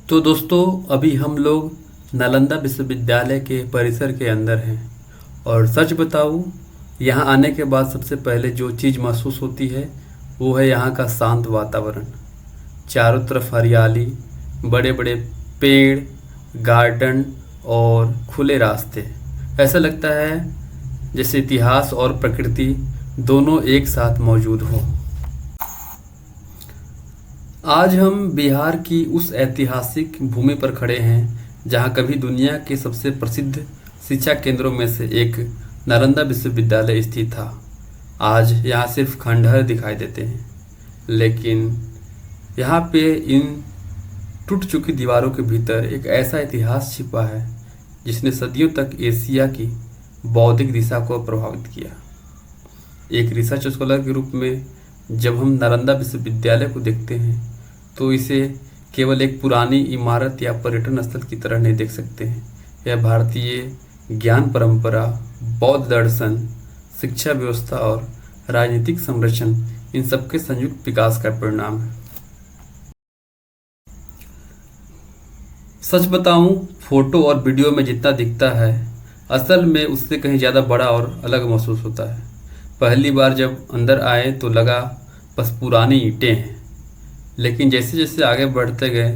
तो दोस्तों अभी हम लोग नालंदा विश्वविद्यालय के परिसर के अंदर हैं। और सच बताऊं, यहाँ आने के बाद सबसे पहले जो चीज़ महसूस होती है वो है यहाँ का शांत वातावरण। चारों तरफ हरियाली, बड़े बड़े पेड़, गार्डन और खुले रास्ते। ऐसा लगता है जैसे इतिहास और प्रकृति दोनों एक साथ मौजूद हो। आज हम बिहार की उस ऐतिहासिक भूमि पर खड़े हैं जहां कभी दुनिया के सबसे प्रसिद्ध शिक्षा केंद्रों में से एक नालंदा विश्वविद्यालय स्थित था। आज यहाँ सिर्फ खंडहर दिखाई देते हैं, लेकिन यहाँ पे इन टूट चुकी दीवारों के भीतर एक ऐसा इतिहास छिपा है जिसने सदियों तक एशिया की बौद्धिक दिशा को प्रभावित किया। एक रिसर्च स्कॉलर के रूप में जब हम नालंदा विश्वविद्यालय को देखते हैं तो इसे केवल एक पुरानी इमारत या पर्यटन स्थल की तरह नहीं देख सकते हैं। यह भारतीय ज्ञान परंपरा, बौद्ध दर्शन, शिक्षा व्यवस्था और राजनीतिक संरचना, इन सबके संयुक्त विकास का परिणाम है। सच बताऊं, फोटो और वीडियो में जितना दिखता है असल में उससे कहीं ज़्यादा बड़ा और अलग महसूस होता है। पहली बार जब अंदर आए तो लगा बस पुरानी ईंटें हैं, लेकिन जैसे जैसे आगे बढ़ते गए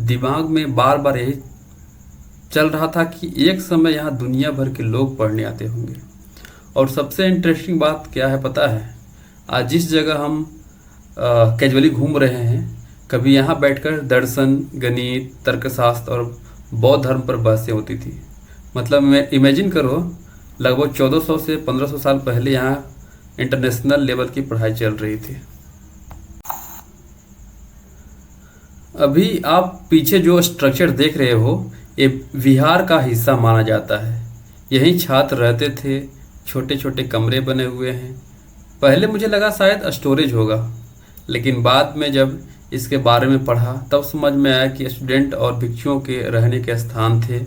दिमाग में बार बार यही चल रहा था कि एक समय यहाँ दुनिया भर के लोग पढ़ने आते होंगे। और सबसे इंटरेस्टिंग बात क्या है पता है? आज जिस जगह हम कैजुअली घूम रहे हैं, कभी यहाँ बैठकर दर्शन, गणित, तर्कशास्त्र और बौद्ध धर्म पर बहसें होती थी। मतलब मैं इमेजिन करो, लगभग 1400 से 1500 साल पहले यहाँ इंटरनेशनल लेवल की पढ़ाई चल रही थी। अभी आप पीछे जो स्ट्रक्चर देख रहे हो ये विहार का हिस्सा माना जाता है। यहीं छात्र रहते थे, छोटे छोटे कमरे बने हुए हैं। पहले मुझे लगा शायद स्टोरेज होगा, लेकिन बाद में जब इसके बारे में पढ़ा तब समझ में आया कि स्टूडेंट और भिक्षुओं के रहने के स्थान थे।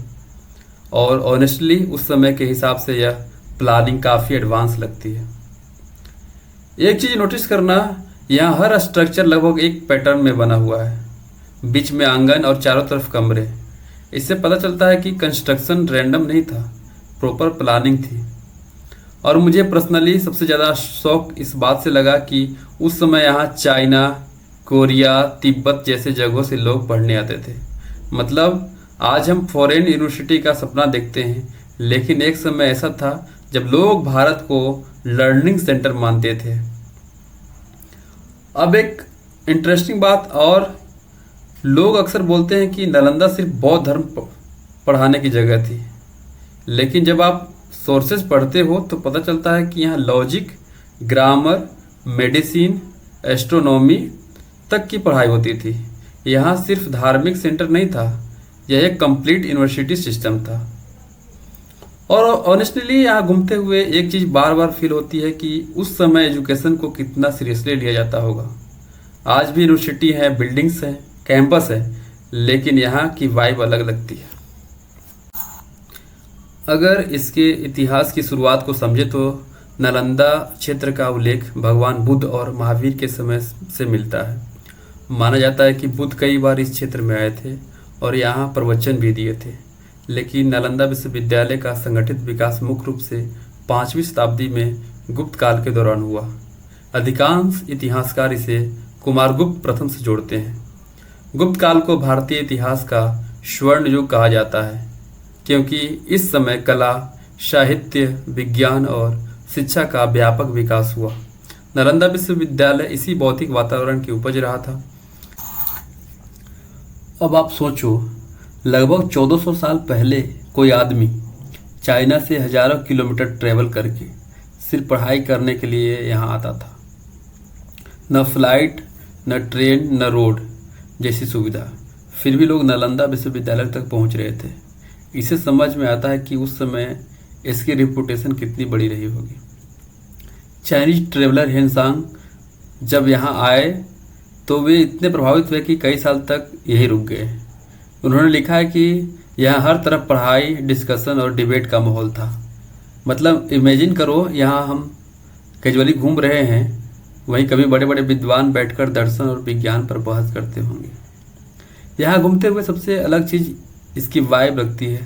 और ऑनेस्टली उस समय के हिसाब से यह प्लानिंग काफ़ी एडवांस लगती है। एक चीज़ नोटिस करना, यहाँ हर स्ट्रक्चर लगभग एक पैटर्न में बना हुआ है। बीच में आंगन और चारों तरफ कमरे। इससे पता चलता है कि कंस्ट्रक्शन रैंडम नहीं था, प्रॉपर प्लानिंग थी। और मुझे पर्सनली सबसे ज़्यादा शौक इस बात से लगा कि उस समय यहाँ चाइना, कोरिया, तिब्बत जैसे जगहों से लोग पढ़ने आते थे। मतलब आज हम फॉरेन यूनिवर्सिटी का सपना देखते हैं, लेकिन एक समय ऐसा था जब लोग भारत को लर्निंग सेंटर मानते थे। अब एक इंटरेस्टिंग बात, और लोग अक्सर बोलते हैं कि नालंदा सिर्फ बौद्ध धर्म पढ़ाने की जगह थी, लेकिन जब आप सोर्सेज पढ़ते हो तो पता चलता है कि यहाँ लॉजिक, ग्रामर, मेडिसिन, एस्ट्रोनॉमी तक की पढ़ाई होती थी। यहाँ सिर्फ धार्मिक सेंटर नहीं था, यह एक कंप्लीट यूनिवर्सिटी सिस्टम था। और ऑनेस्टली यहाँ घूमते हुए एक चीज़ बार बार फील होती है कि उस समय एजुकेशन को कितना सीरियसली लिया जाता होगा। आज भी यूनिवर्सिटी है, बिल्डिंग्स हैं, कैंपस है, लेकिन यहाँ की वाइब अलग लगती है। अगर इसके इतिहास की शुरुआत को समझे तो नालंदा क्षेत्र का उल्लेख भगवान बुद्ध और महावीर के समय से मिलता है। माना जाता है कि बुद्ध कई बार इस क्षेत्र में आए थे और यहाँ प्रवचन भी दिए थे। लेकिन नालंदा विश्वविद्यालय का संगठित विकास मुख्य रूप से 5वीं शताब्दी में गुप्त काल के दौरान हुआ। अधिकांश इतिहासकार इसे कुमारगुप्त प्रथम से जोड़ते हैं। गुप्त काल को भारतीय इतिहास का स्वर्ण युग कहा जाता है, क्योंकि इस समय कला, साहित्य, विज्ञान और शिक्षा का व्यापक विकास हुआ। नालंदा विश्वविद्यालय इसी भौतिक वातावरण की उपज रहा था। अब आप सोचो, लगभग 1400 साल पहले कोई आदमी चाइना से हजारों किलोमीटर ट्रेवल करके सिर्फ पढ़ाई करने के लिए यहाँ आता था। न फ्लाइट, न ट्रेन, न रोड जैसी सुविधा, फिर भी लोग नालंदा विश्वविद्यालय तक पहुँच रहे थे। इसे समझ में आता है कि उस समय इसकी रिपुटेशन कितनी बड़ी रही होगी। चाइनीज ट्रेवलर हेनसांग जब यहाँ आए तो वे इतने प्रभावित हुए कि कई साल तक यहीं रुक गए। उन्होंने लिखा है कि यहाँ हर तरफ पढ़ाई, डिस्कशन और डिबेट का माहौल था। मतलब इमेजिन करो, यहाँ हम कैजुअली घूम रहे हैं, वहीं कभी बड़े बड़े विद्वान बैठकर दर्शन और विज्ञान पर बहस करते होंगे। यहाँ घूमते हुए सबसे अलग चीज़ इसकी वाइब लगती है।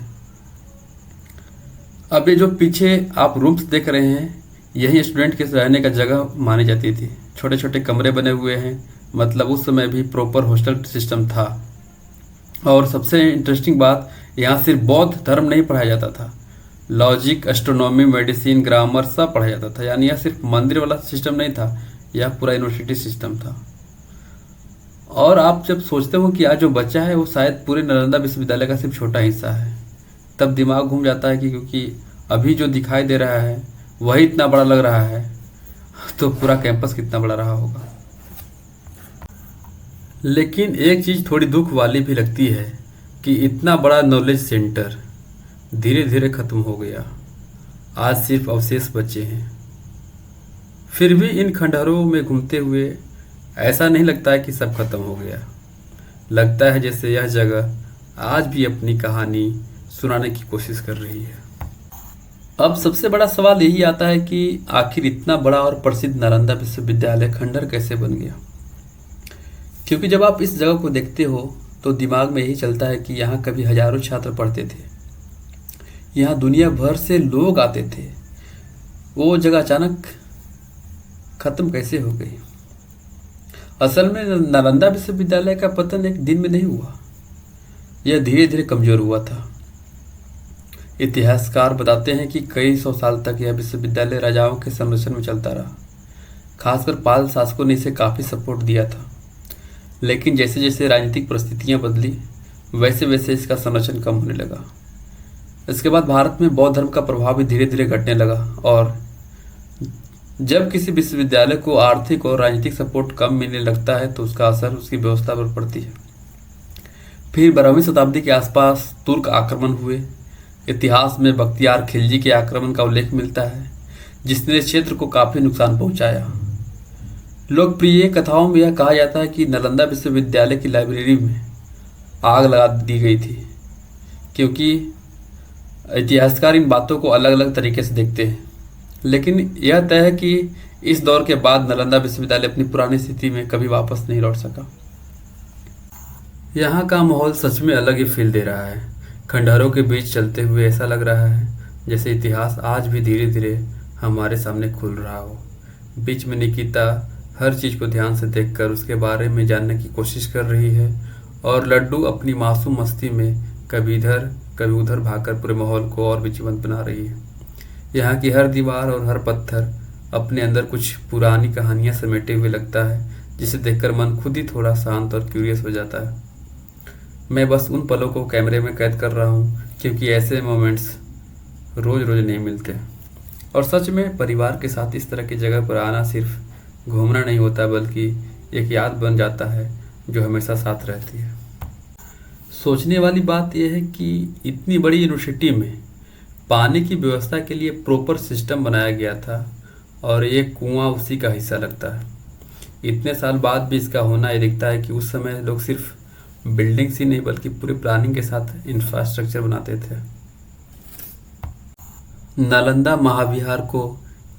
अब ये जो पीछे आप रूम्स देख रहे हैं, यही स्टूडेंट के रहने का जगह मानी जाती थी। छोटे छोटे कमरे बने हुए हैं, मतलब उस समय भी प्रॉपर हॉस्टल सिस्टम था। और सबसे इंटरेस्टिंग बात, यहाँ सिर्फ बौद्ध धर्म नहीं पढ़ाया जाता था, लॉजिक, एस्ट्रोनॉमी, मेडिसिन, ग्रामर सब पढ़ाया जाता था। यानी यह सिर्फ मंदिर वाला सिस्टम नहीं था, यह पूरा यूनिवर्सिटी सिस्टम था। और आप जब सोचते हो कि आज जो बच्चा है वो शायद पूरे नालंदा विश्वविद्यालय का सिर्फ छोटा हिस्सा है, तब दिमाग घूम जाता है कि क्योंकि अभी जो दिखाई दे रहा है वही इतना बड़ा लग रहा है, तो पूरा कैंपस कितना बड़ा रहा होगा। लेकिन एक चीज़ थोड़ी दुख वाली भी लगती है कि इतना बड़ा नॉलेज सेंटर धीरे धीरे ख़त्म हो गया। आज सिर्फ अवशेष बचे हैं। फिर भी इन खंडहरों में घूमते हुए ऐसा नहीं लगता है कि सब खत्म हो गया। लगता है जैसे यह जगह आज भी अपनी कहानी सुनाने की कोशिश कर रही है। अब सबसे बड़ा सवाल यही आता है कि आखिर इतना बड़ा और प्रसिद्ध नालंदा विश्वविद्यालय खंडहर कैसे बन गया। क्योंकि जब आप इस जगह को देखते हो तो दिमाग में यही चलता है कि यहाँ कभी हजारों छात्र पढ़ते थे, यहाँ दुनिया भर से लोग आते थे। वो जगह अचानक खत्म कैसे हो गई। असल में नालंदा विश्वविद्यालय का पतन एक दिन में नहीं हुआ, यह धीरे धीरे कमजोर हुआ था। इतिहासकार बताते हैं कि कई सौ साल तक यह विश्वविद्यालय राजाओं के संरक्षण में चलता रहा। खासकर पाल शासकों ने इसे काफ़ी सपोर्ट दिया था। लेकिन जैसे जैसे राजनीतिक परिस्थितियां बदली, वैसे वैसे इसका संरक्षण कम होने लगा। इसके बाद भारत में बौद्ध धर्म का प्रभाव भी धीरे धीरे घटने लगा, और जब किसी विश्वविद्यालय को आर्थिक और राजनीतिक सपोर्ट कम मिलने लगता है तो उसका असर उसकी व्यवस्था पर पड़ती है। फिर 12वीं शताब्दी के आसपास तुर्क आक्रमण हुए। इतिहास में बख्तियार खिलजी के आक्रमण का उल्लेख मिलता है, जिसने क्षेत्र को काफ़ी नुकसान पहुंचाया। लोकप्रिय कथाओं में यह कहा जाता है कि नालंदा विश्वविद्यालय की लाइब्रेरी में आग लगा दी गई थी, क्योंकि इतिहासकार इन बातों को अलग अलग तरीके से देखते हैं। लेकिन यह तय है कि इस दौर के बाद नालंदा विश्वविद्यालय अपनी पुरानी स्थिति में कभी वापस नहीं लौट सका। यहाँ का माहौल सच में अलग ही फील दे रहा है। खंडहरों के बीच चलते हुए ऐसा लग रहा है जैसे इतिहास आज भी धीरे धीरे हमारे सामने खुल रहा हो। बीच में निकिता हर चीज़ को ध्यान से देखकर उसके बारे में जानने की कोशिश कर रही है, और लड्डू अपनी मासूम मस्ती में कभी इधर कभी उधर भागकर पूरे माहौल को और भी जीवंत बना रही है। यहाँ की हर दीवार और हर पत्थर अपने अंदर कुछ पुरानी कहानियाँ समेटे हुए लगता है, जिसे देखकर मन खुद ही थोड़ा शांत और क्यूरियस हो जाता है। मैं बस उन पलों को कैमरे में कैद कर रहा हूँ, क्योंकि ऐसे मोमेंट्स रोज़ रोज़ नहीं मिलते। और सच में परिवार के साथ इस तरह की जगह पर आना सिर्फ घूमना नहीं होता, बल्कि एक याद बन जाता है जो हमेशा साथ रहती है। सोचने वाली बात यह है कि इतनी बड़ी यूनिवर्सिटी में पानी की व्यवस्था के लिए प्रॉपर सिस्टम बनाया गया था, और ये कुआं उसी का हिस्सा लगता है। इतने साल बाद भी इसका होना ये दिखता है कि उस समय लोग सिर्फ बिल्डिंग्स ही नहीं बल्कि पूरी प्लानिंग के साथ इंफ्रास्ट्रक्चर बनाते थे। नालंदा महाविहार को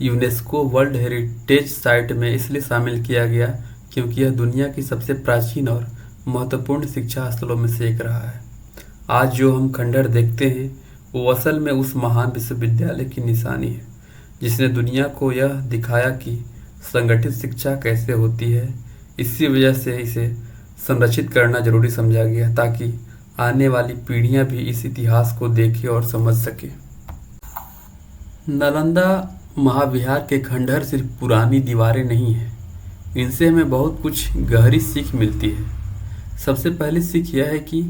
यूनेस्को वर्ल्ड हेरिटेज साइट में इसलिए शामिल किया गया क्योंकि यह दुनिया की सबसे प्राचीन और महत्वपूर्ण शिक्षा स्थलों में से एक रहा है। आज जो हम खंडहर देखते हैं वो असल में उस महान विश्वविद्यालय की निशानी है, जिसने दुनिया को यह दिखाया कि संगठित शिक्षा कैसे होती है। इसी वजह से इसे संरक्षित करना जरूरी समझा गया, ताकि आने वाली पीढ़ियां भी इस इतिहास को देखें और समझ सके। नालंदा महाविहार के खंडहर सिर्फ पुरानी दीवारें नहीं हैं, इनसे हमें बहुत कुछ गहरी सीख मिलती है। सबसे पहली सीख यह है कि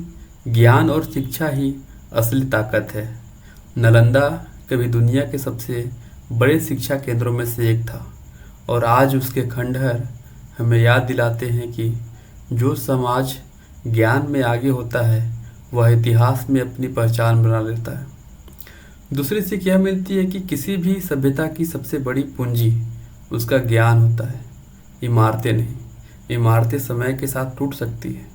ज्ञान और शिक्षा ही असली ताकत है। नालंदा कभी दुनिया के सबसे बड़े शिक्षा केंद्रों में से एक था, और आज उसके खंडहर हमें याद दिलाते हैं कि जो समाज ज्ञान में आगे होता है वह इतिहास में अपनी पहचान बना लेता है। दूसरी सीख यह मिलती है कि किसी भी सभ्यता की सबसे बड़ी पूंजी उसका ज्ञान होता है, इमारतें नहीं। इमारतें समय के साथ टूट सकती है,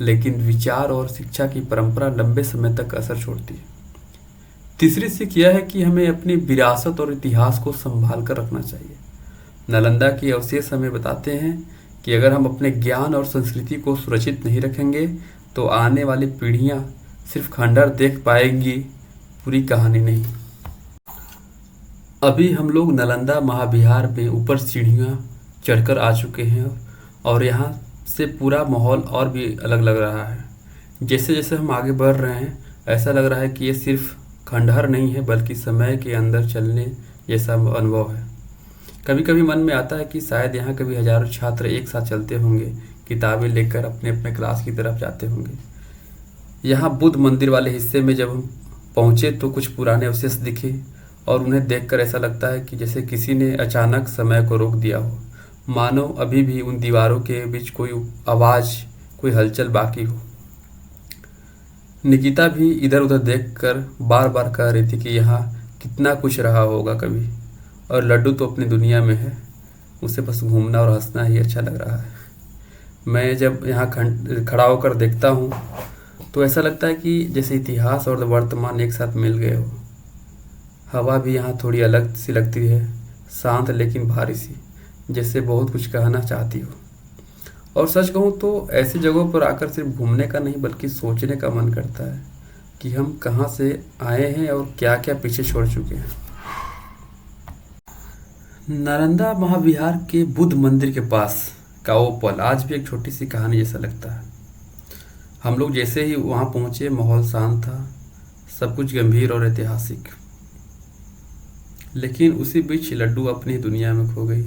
लेकिन विचार और शिक्षा की परंपरा लंबे समय तक असर छोड़ती है। तीसरी सीख यह है कि हमें अपनी विरासत और इतिहास को संभाल कर रखना चाहिए। नालंदा के अवशेष हमें बताते हैं कि अगर हम अपने ज्ञान और संस्कृति को सुरक्षित नहीं रखेंगे तो आने वाली पीढ़ियां सिर्फ खंडहर देख पाएंगी, पूरी कहानी नहीं। अभी हम लोग नालंदा महाविहार में ऊपर सीढ़ियाँ चढ़कर आ चुके हैं और यहाँ से पूरा माहौल और भी अलग लग रहा है। जैसे जैसे हम आगे बढ़ रहे हैं ऐसा लग रहा है कि ये सिर्फ खंडहर नहीं है बल्कि समय के अंदर चलने जैसा अनुभव है। कभी कभी मन में आता है कि शायद यहाँ कभी हजारों छात्र एक साथ चलते होंगे, किताबें लेकर अपने अपने क्लास की तरफ जाते होंगे। यहाँ बुद्ध मंदिर वाले हिस्से में जब हम पहुँचे तो कुछ पुराने अवशेष दिखे और उन्हें देखकर ऐसा लगता है कि जैसे किसी ने अचानक समय को रोक दिया हो, मानो अभी भी उन दीवारों के बीच कोई आवाज़, कोई हलचल बाकी हो। निकिता भी इधर उधर देखकर बार बार कह रही थी कि यहाँ कितना कुछ रहा होगा कभी, और लड्डू तो अपनी दुनिया में है, उसे बस घूमना और हंसना ही अच्छा लग रहा है। मैं जब यहाँ खड़ा होकर देखता हूँ तो ऐसा लगता है कि जैसे इतिहास और वर्तमान एक साथ मिल गए हो। हवा भी यहाँ थोड़ी अलग सी लगती है, शांत लेकिन भारी सी, जैसे बहुत कुछ कहना चाहती हो। और सच कहूँ तो ऐसी जगहों पर आकर सिर्फ घूमने का नहीं बल्कि सोचने का मन करता है कि हम कहाँ से आए हैं और क्या क्या पीछे छोड़ चुके हैं। नालंदा महाविहार के बुद्ध मंदिर के पास का वो पल आज भी एक छोटी सी कहानी जैसा लगता है। हम लोग जैसे ही वहाँ पहुँचे माहौल शांत था, सब कुछ गंभीर और ऐतिहासिक। लेकिन उसी बीच लड्डू अपनी दुनिया में खो गई।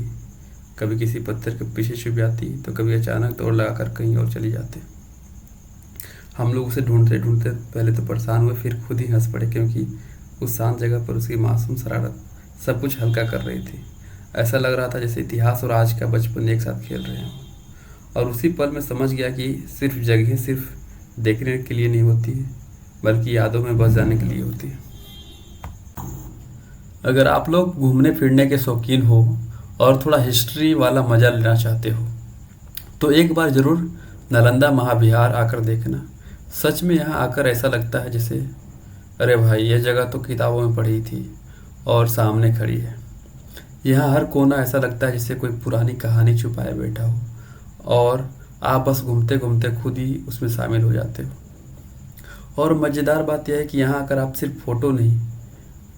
कभी किसी पत्थर के पीछे छुप जाती तो कभी अचानक दौड़ लगाकर कहीं और चली जाते। हम लोग उसे ढूंढते ढूंढते पहले तो परेशान हुए, फिर खुद ही हंस पड़े क्योंकि उस शांत जगह पर उसकी मासूम शरारत सब कुछ हल्का कर रही थी। ऐसा लग रहा था जैसे इतिहास और आज का बचपन एक साथ खेल रहे हों। और उसी पल में समझ गया कि सिर्फ जगह सिर्फ देखने के लिए नहीं होती है बल्कि यादों में बस जाने के लिए होती है। अगर आप लोग घूमने फिरने के शौकीन हो और थोड़ा हिस्ट्री वाला मज़ा लेना चाहते हो तो एक बार ज़रूर नालंदा महाविहार आकर देखना। सच में यहाँ आकर ऐसा लगता है जैसे अरे भाई यह जगह तो किताबों में पढ़ी थी और सामने खड़ी है। यहाँ हर कोना ऐसा लगता है जैसे कोई पुरानी कहानी छुपाए बैठा हो और आप बस घूमते घूमते खुद ही उसमें शामिल हो जाते हो। और मज़ेदार बात यह है कि यहाँ आकर आप सिर्फ फ़ोटो नहीं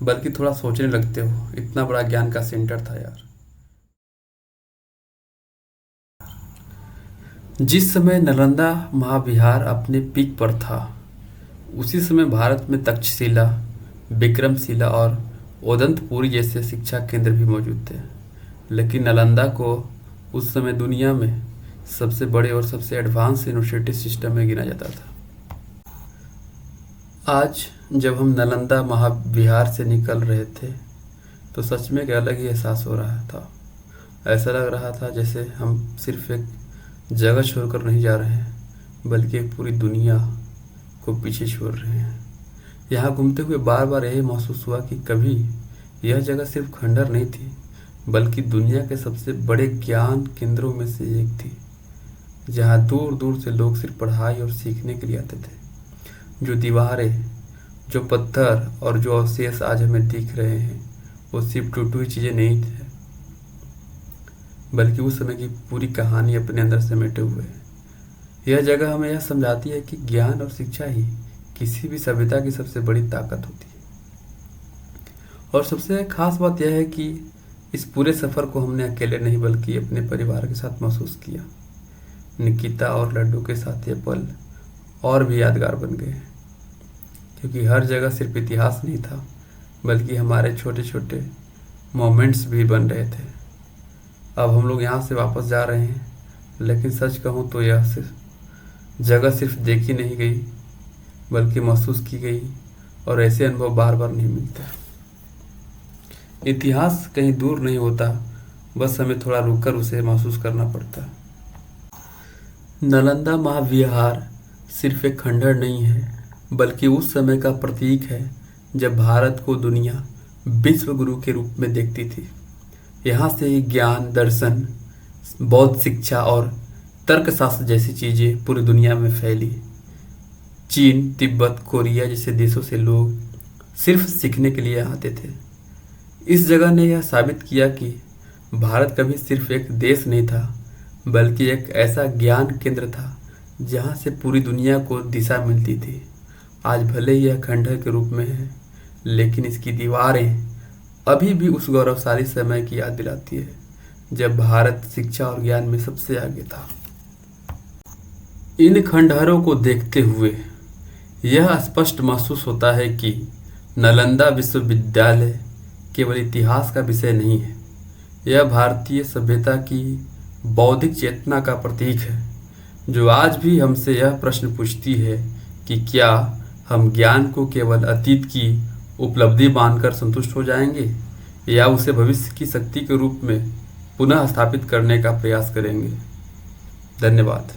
बल्कि थोड़ा सोचने लगते हो। इतना बड़ा ज्ञान का सेंटर था यार। जिस समय नालंदा महाविहार अपने पीक पर था उसी समय भारत में तक्षशिला, विक्रमशिला और ओदंतपुरी जैसे शिक्षा केंद्र भी मौजूद थे। लेकिन नालंदा को उस समय दुनिया में सबसे बड़े और सबसे एडवांस यूनिवर्सिटी सिस्टम में गिना जाता था। आज जब हम नालंदा महाविहार से निकल रहे थे तो सच में एक अलग ही एहसास हो रहा था। ऐसा लग रहा था जैसे हम सिर्फ एक जगह छोड़कर नहीं जा रहे हैं बल्कि एक पूरी दुनिया को पीछे छोड़ रहे हैं। यहाँ घूमते हुए बार बार यही महसूस हुआ कि कभी यह जगह सिर्फ खंडहर नहीं थी बल्कि दुनिया के सबसे बड़े ज्ञान केंद्रों में से एक थी, जहाँ दूर दूर से लोग सिर्फ पढ़ाई और सीखने के लिए आते थे। जो दीवारें, जो पत्थर और जो अवशेष आज हमें दिख रहे हैं वो सिर्फ टूटी हुई चीज़ें नहीं थे बल्कि उस समय की पूरी कहानी अपने अंदर समेटे हुए है। यह जगह हमें यह समझाती है कि ज्ञान और शिक्षा ही किसी भी सभ्यता की सबसे बड़ी ताकत होती है। और सबसे खास बात यह है कि इस पूरे सफ़र को हमने अकेले नहीं बल्कि अपने परिवार के साथ महसूस किया। निकिता और लड्डू के साथ ये पल और भी यादगार बन गए क्योंकि हर जगह सिर्फ इतिहास नहीं था बल्कि हमारे छोटे छोटे मोमेंट्स भी बन रहे थे। अब हम लोग यहाँ से वापस जा रहे हैं, लेकिन सच कहूँ तो यह जगह सिर्फ देखी नहीं गई बल्कि महसूस की गई और ऐसे अनुभव बार बार नहीं मिलते। इतिहास कहीं दूर नहीं होता, बस हमें थोड़ा रुककर उसे महसूस करना पड़ता है। नालंदा महाविहार सिर्फ एक खंडहर नहीं है बल्कि उस समय का प्रतीक है जब भारत को दुनिया विश्व गुरु के रूप में देखती थी। यहाँ से ही ज्ञान, दर्शन, बौद्ध शिक्षा और तर्कशास्त्र जैसी चीज़ें पूरी दुनिया में फैली। चीन, तिब्बत, कोरिया जैसे देशों से लोग सिर्फ सीखने के लिए आते थे। इस जगह ने यह साबित किया कि भारत कभी सिर्फ एक देश नहीं था बल्कि एक ऐसा ज्ञान केंद्र था जहाँ से पूरी दुनिया को दिशा मिलती थी, आज भले ही यह खंडहर के रूप में है, लेकिन इसकी दीवारें अभी भी उस गौरवशाली समय की याद दिलाती है जब भारत शिक्षा और ज्ञान में सबसे आगे था। इन खंडहरों को देखते हुए यह स्पष्ट महसूस होता है कि नालंदा विश्वविद्यालय केवल इतिहास का विषय नहीं है, यह भारतीय सभ्यता की बौद्धिक चेतना का प्रतीक है, जो आज भी हमसे यह प्रश्न पूछती है कि क्या हम ज्ञान को केवल अतीत की उपलब्धि मानकर संतुष्ट हो जाएंगे या उसे भविष्य की शक्ति के रूप में पुनः स्थापित करने का प्रयास करेंगे। धन्यवाद।